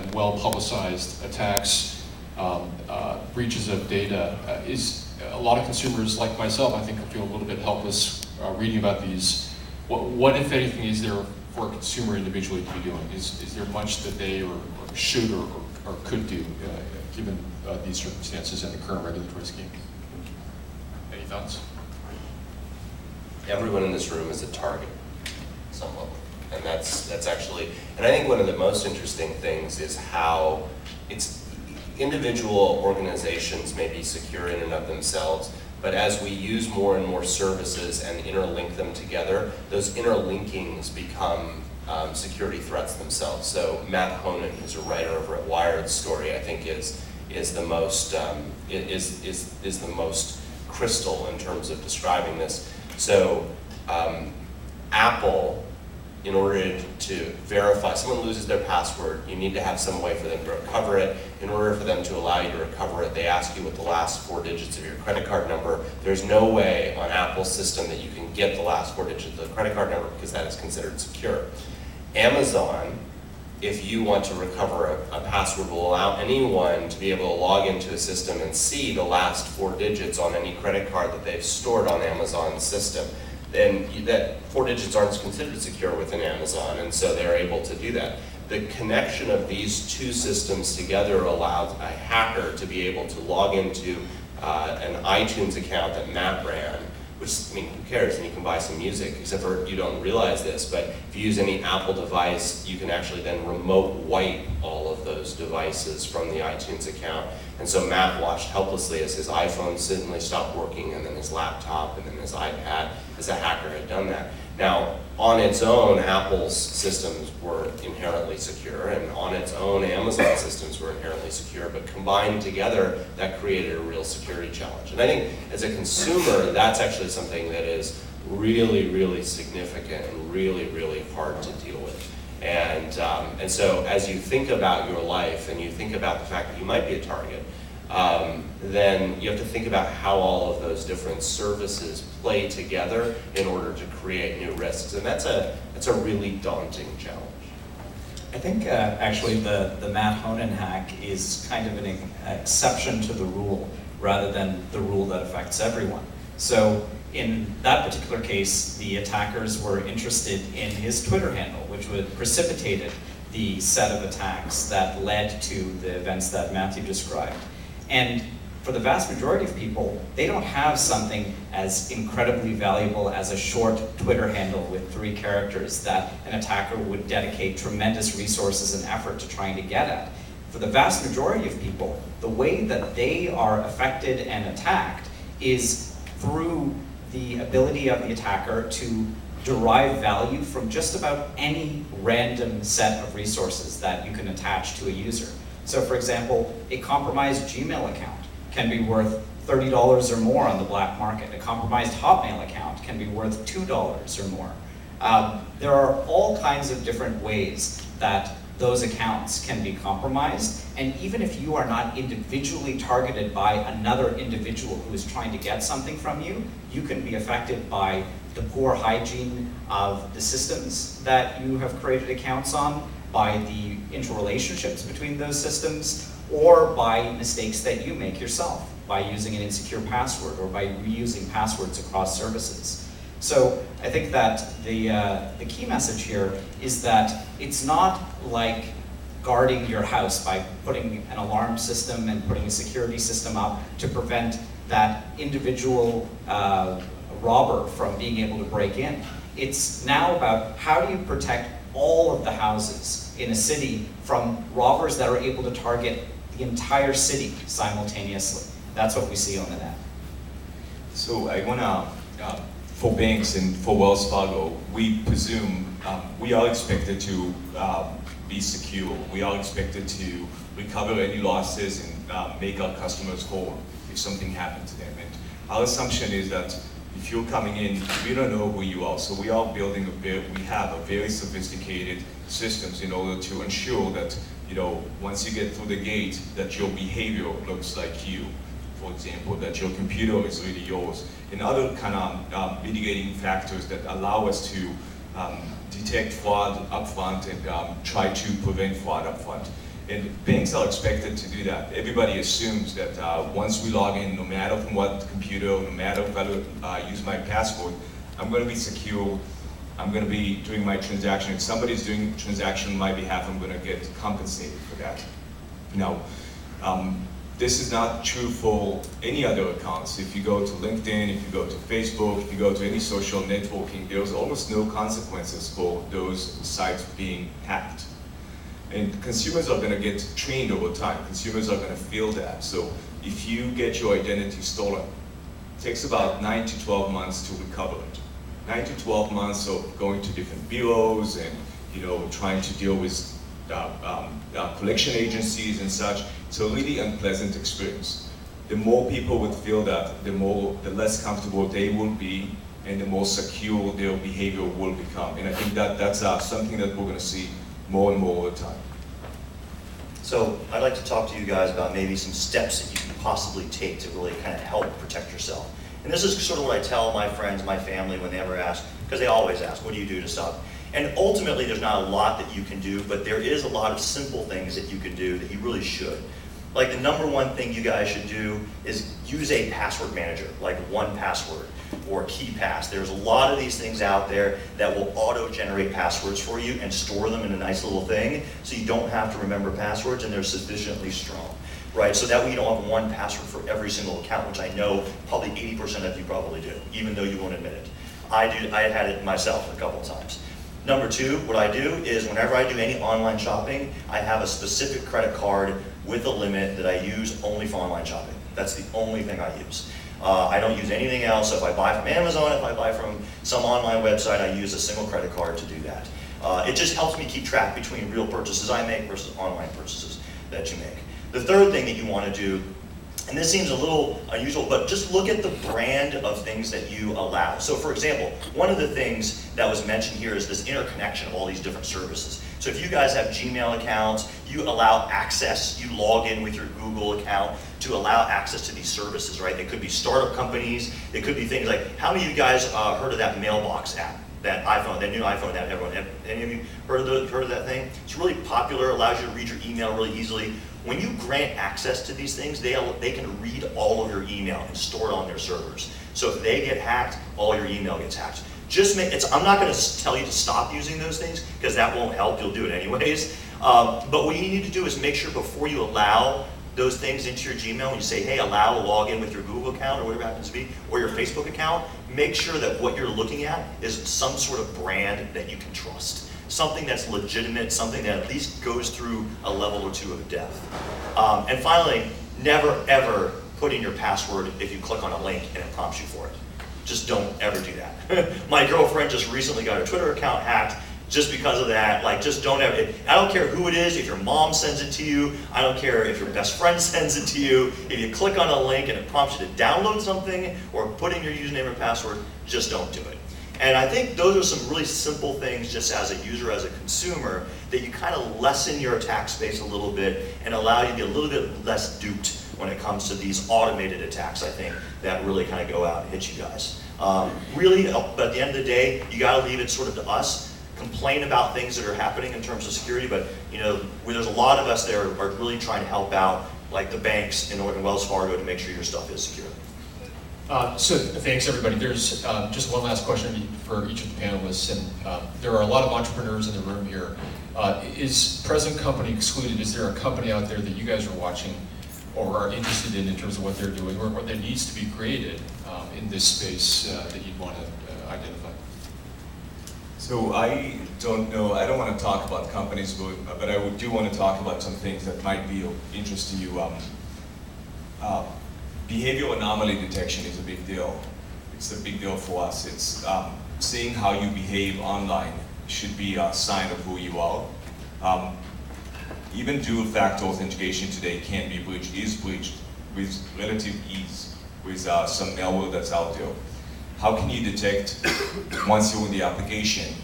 and well-publicized attacks, breaches of data, is a lot of consumers like myself, I think, feel a little bit helpless reading about these. What, if anything, is there for a consumer individually to be doing? Is there much that they or should or could do given these circumstances and the current regulatory scheme? Any thoughts? Everyone in this room is a target, some level. And that's actually, and I think one of the most interesting things is how it's individual organizations may be secure in and of themselves, but as we use more and more services and interlink them together, those interlinkings become security threats themselves. So Matt Honan, who's a writer over at Wired's story, I think is the most is the most crystal in terms of describing this. So Apple, in order to verify, someone loses their password, you need to have some way for them to recover it. In order for them to allow you to recover it, they ask you what the last 4 digits of your credit card number. There's no way on Apple's system that you can get the last 4 digits of the credit card number because that is considered secure. Amazon, if you want to recover a password, will allow anyone to be able to log into a system and see the last 4 digits on any credit card that they've stored on Amazon's system. Then that 4 digits aren't considered secure within Amazon, and so they're able to do that. The connection of these two systems together allows a hacker to be able to log into an iTunes account that Matt ran, which, I mean, who cares? And you can buy some music, except for you don't realize this, but if you use any Apple device, you can actually then remote wipe all of those devices from the iTunes account. And so Matt watched helplessly as his iPhone suddenly stopped working, and then his laptop, and then his iPad, as a hacker had done that. Now, on its own, Apple's systems were inherently secure, and on its own, Amazon systems were inherently secure, but combined together, that created a real security challenge. And I think as a consumer, that's actually something that is really, really significant and really, really hard to deal with. And so as you think about your life and you think about the fact that you might be a target, then you have to think about how all of those different services play together in order to create new risks. And that's a really daunting challenge. I think actually the Matt Honan hack is kind of an exception to the rule rather than the rule that affects everyone. So in that particular case, the attackers were interested in his Twitter handle, which would precipitated the set of attacks that led to the events that Matthew described. And for the vast majority of people, they don't have something as incredibly valuable as a short Twitter handle with 3 characters that an attacker would dedicate tremendous resources and effort to trying to get at. For the vast majority of people, the way that they are affected and attacked is through the ability of the attacker to derive value from just about any random set of resources that you can attach to a user. So for example, a compromised Gmail account can be worth $30 or more on the black market. A compromised Hotmail account can be worth $2 or more. There are all kinds of different ways that those accounts can be compromised, and even if you are not individually targeted by another individual who is trying to get something from you, you can be affected by the poor hygiene of the systems that you have created accounts on, by the interrelationships between those systems, or by mistakes that you make yourself, by using an insecure password or by reusing passwords across services. So I think that the key message here is that it's not like guarding your house by putting an alarm system and putting a security system up to prevent that individual robber from being able to break in. It's now about how do you protect all of the houses in a city from robbers that are able to target the entire city simultaneously. That's what we see on the net. So I want to, for banks and for Wells Fargo, we presume we are expected to be secure. We are expected to recover any losses and make our customers whole if something happened to them. And our assumption is that if you're coming in, we don't know who you are. So we are building we have a very sophisticated systems in order to ensure that, you know, once you get through the gate, that your behavior looks like you. For example, that your computer is really yours. And other kind of mitigating factors that allow us to detect fraud upfront and try to prevent fraud upfront. And banks are expected to do that. Everybody assumes that once we log in, no matter from what computer, no matter if I use my password, I'm going to be secure. I'm going to be doing my transaction. If somebody's doing a transaction on my behalf, I'm going to get compensated for that. Now, this is not true for any other accounts. If you go to LinkedIn, if you go to Facebook, if you go to any social networking, there's almost no consequences for those sites being hacked. And consumers are going to get trained over time. Consumers are going to feel that. So if you get your identity stolen, it takes about 9 to 12 months to recover it. 9 to 12 months of going to different bureaus and trying to deal with collection agencies and such. It's a really unpleasant experience. The more people would feel that, the less comfortable they will be, and the more secure their behavior will become. And I think that's something that we're going to see more and more all the time. So I'd like to talk to you guys about maybe some steps that you can possibly take to really kind of help protect yourself. And this is sort of what I tell my friends, my family, when they ever ask, because they always ask, what do you do to stop? And ultimately, there's not a lot that you can do, but there is a lot of simple things that you can do that you really should. Like the number one thing you guys should do is use a password manager, like 1Password or KeyPass. There's a lot of these things out there that will auto-generate passwords for you and store them in a nice little thing, so you don't have to remember passwords and they're sufficiently strong. Right, so that way you don't have 1Password for every single account, which I know probably 80% of you probably do, even though you won't admit it. I had it myself a couple of times. Number two, what I do is whenever I do any online shopping, I have a specific credit card with a limit that I use only for online shopping. That's the only thing I use. I don't use anything else. So if I buy from Amazon, if I buy from some online website, I use a single credit card to do that. It just helps me keep track between real purchases I make versus online purchases that you make. The third thing that you want to do, and this seems a little unusual, but just look at the brand of things that you allow. So for example, one of the things that was mentioned here is this interconnection of all these different services. So if you guys have Gmail accounts, you allow access, you log in with your Google account to allow access to these services, right? They could be startup companies, they could be things like, how many of you guys heard of that Mailbox app? That iPhone, that new iPhone that everyone, any of you heard of that thing? It's really popular, allows you to read your email really easily. When you grant access to these things, they can read all of your email and store it on their servers. So if they get hacked, all your email gets hacked. I'm not going to tell you to stop using those things, because that won't help, you'll do it anyways. But what you need to do is make sure before you allow those things into your Gmail, and you say, hey, allow a login with your Google account or whatever it happens to be, or your Facebook account, make sure that what you're looking at is some sort of brand that you can trust. Something that's legitimate, something that at least goes through a level or two of depth. And finally, never ever put in your password if you click on a link and it prompts you for it. Just don't ever do that. My girlfriend just recently got her Twitter account hacked just because of that. Like, just don't ever, I don't care who it is, if your mom sends it to you, I don't care if your best friend sends it to you, if you click on a link and it prompts you to download something or put in your username or password, just don't do it. And I think those are some really simple things just as a user, as a consumer, that you kind of lessen your attack space a little bit and allow you to be a little bit less duped when it comes to these automated attacks, I think, that really kind of go out and hit you guys. Really, but at the end of the day, you got to leave it sort of to us. Complain about things that are happening in terms of security, but there's a lot of us that are really trying to help out, like the banks and Wells Fargo, to make sure your stuff is secure. So thanks everybody. There's just one last question for each of the panelists, and there are a lot of entrepreneurs in the room here. Is present company excluded? Is there a company out there that you guys are watching or are interested in terms of what they're doing or what that needs to be created in this space that you'd want to identify? So I don't know, I don't want to talk about companies, but I do want to talk about some things that might be of interest to you. Behavioral anomaly detection is a big deal. It's a big deal for us. It's seeing how you behave online should be a sign of who you are. Even dual-factor authentication today can be breached, is breached with relative ease with some malware that's out there. How can you detect, once you're in the application,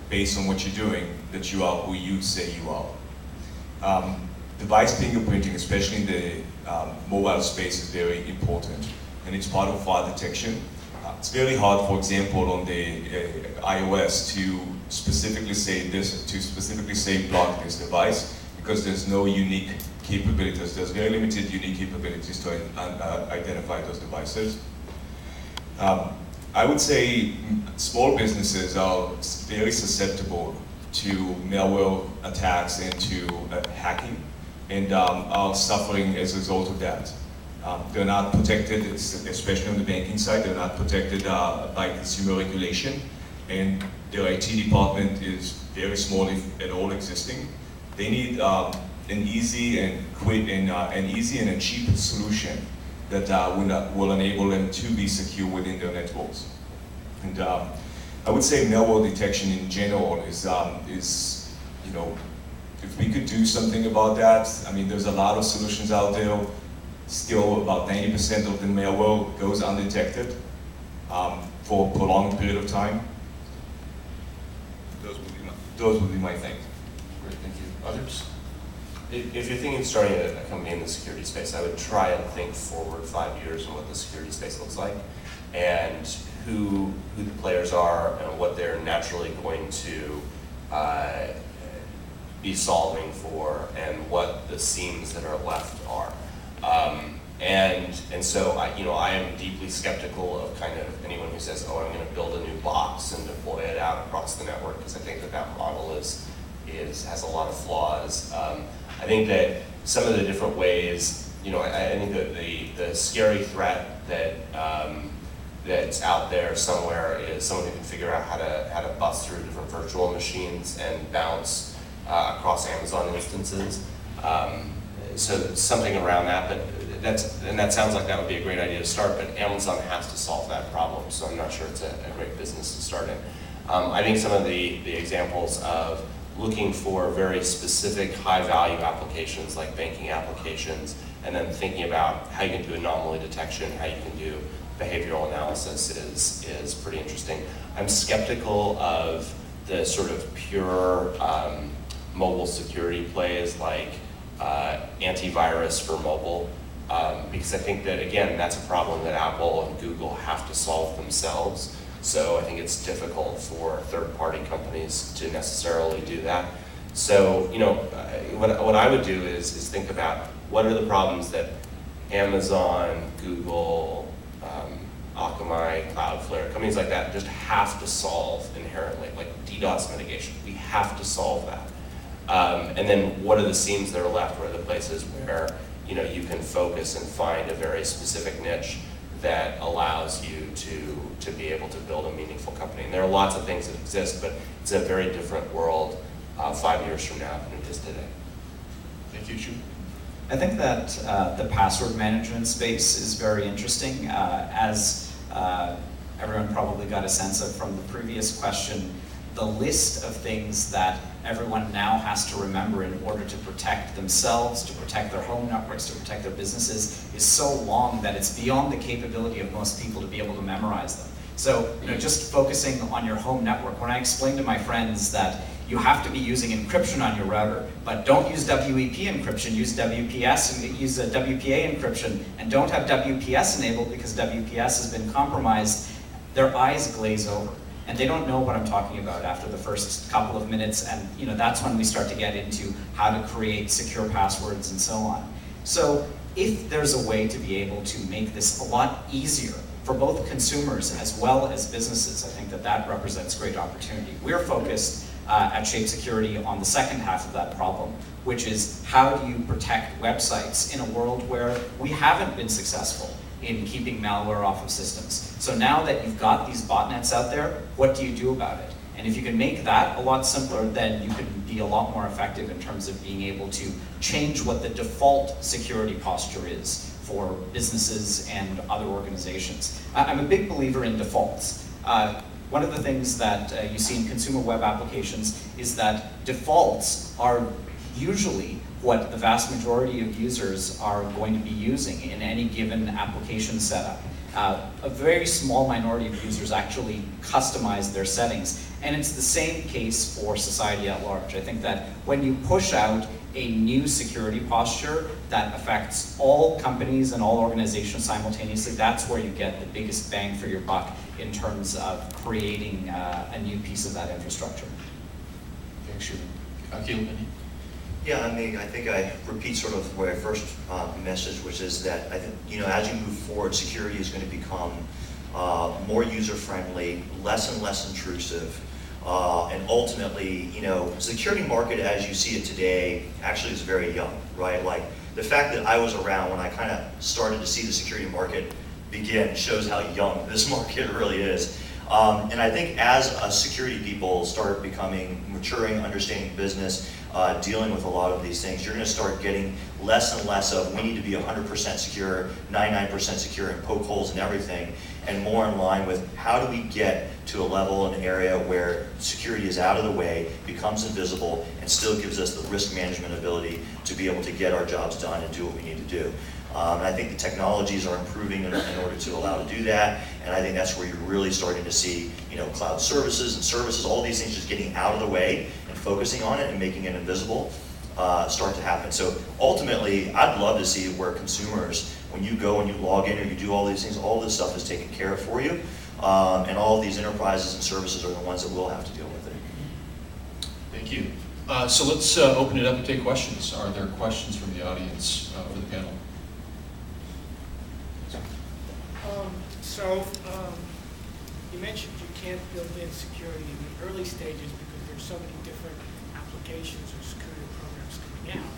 based on what you're doing, that you are who you say you are? Device fingerprinting, especially in the mobile space, is very important, and it's part of fraud detection. It's very hard, for example, on the iOS to specifically say block this device, because there's no unique capabilities. There's very limited unique capabilities to identify those devices. I would say small businesses are very susceptible to malware attacks and to hacking, and are suffering as a result of that. They're not protected, especially on the banking side, they're not protected by consumer regulation, and their IT department is very small, if at all existing. They need an easy and quick and a cheap solution that will enable them to be secure within their networks. And I would say malware detection in general is, you know, if we could do something about that. I mean, there's a lot of solutions out there. Still, about 90% of the malware goes undetected for a prolonged period of time. Those would be my things. Great, thank you. Others? If you're thinking of starting a company in the security space, I would try and think forward 5 years on what the security space looks like, and who the players are and what they're naturally going to be solving for, and what the seams that are left are. And so I am deeply skeptical of kind of anyone who says, oh, I'm going to build a new box and deploy it out across the network, because I think that model has a lot of flaws. I think that some of the different ways, I think that the scary threat that that's out there somewhere is someone who can figure out how to bust through different virtual machines and bounce across Amazon instances. So something around that, but that sounds like that would be a great idea to start, but Amazon has to solve that problem, so I'm not sure it's a great business to start in. I think some of the examples of looking for very specific high-value applications like banking applications, and then thinking about how you can do anomaly detection, how you can do behavioral analysis is pretty interesting. I'm skeptical of the sort of pure mobile security plays like antivirus for mobile, because I think that, again, that's a problem that Apple and Google have to solve themselves. So I think it's difficult for third-party companies to necessarily do that. So, what I would do is think about what are the problems that Amazon, Google, Akamai, CloudFlare, companies like that just have to solve inherently, like DDoS mitigation. We have to solve that. And then what are the seams that are left? What are the places where you can focus and find a very specific niche that allows you to be able to build a meaningful company? And there are lots of things that exist, but it's a very different world 5 years from now than it is today. Thank you, Shuman. I think that the password management space is very interesting. As everyone probably got a sense of from the previous question, the list of things that everyone now has to remember in order to protect themselves, to protect their home networks, to protect their businesses is so long that it's beyond the capability of most people to be able to memorize them. So, just focusing on your home network, when I explain to my friends that you have to be using encryption on your router, but don't use WEP encryption, use WPS and use a WPA encryption, and don't have WPS enabled because WPS has been compromised, their eyes glaze over. And they don't know what I'm talking about after the first couple of minutes, and that's when we start to get into how to create secure passwords and so on. So if there's a way to be able to make this a lot easier for both consumers as well as businesses, I think that represents great opportunity. We're focused at Shape Security on the second half of that problem, which is how do you protect websites in a world where we haven't been successful in keeping malware off of systems. So now that you've got these botnets out there, what do you do about it? And if you can make that a lot simpler, then you can be a lot more effective in terms of being able to change what the default security posture is for businesses and other organizations. I'm a big believer in defaults. One of the things that you see in consumer web applications is that defaults are usually what the vast majority of users are going to be using in any given application setup. A very small minority of users actually customize their settings, and it's the same case for society at large. I think that when you push out a new security posture that affects all companies and all organizations simultaneously, that's where you get the biggest bang for your buck in terms of creating a new piece of that infrastructure. Thanks, Shuman. Akil, any? Yeah, I mean, I think I repeat sort of where I first messaged, which is that I think, as you move forward, security is going to become more user-friendly, less and less intrusive, and ultimately, the security market as you see it today actually is very young, right? Like, the fact that I was around when I kind of started to see the security market begin shows how young this market really is. And I think as security people start becoming maturing, understanding business, dealing with a lot of these things, you're going to start getting less and less of we need to be 100% secure, 99% secure, and poke holes in everything, and more in line with how do we get to a level, an area where security is out of the way, becomes invisible, and still gives us the risk management ability to be able to get our jobs done and do what we need to do. And I think the technologies are improving in order to allow to do that, and I think that's where you're really starting to see, cloud services and services, all these things just getting out of the way and focusing on it and making it invisible start to happen. So ultimately, I'd love to see where consumers, when you go and you log in or you do all these things, all this stuff is taken care of for you, and all of these enterprises and services are the ones that will have to deal with it. Thank you. So let's open it up and take questions. Are there questions from the audience for the panel? You mentioned you can't build in security in the early stages because there's so many different applications or security programs coming out.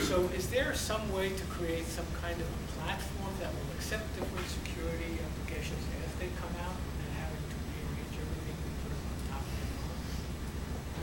So is there some way to create some kind of a platform that will accept different security applications as they come out? And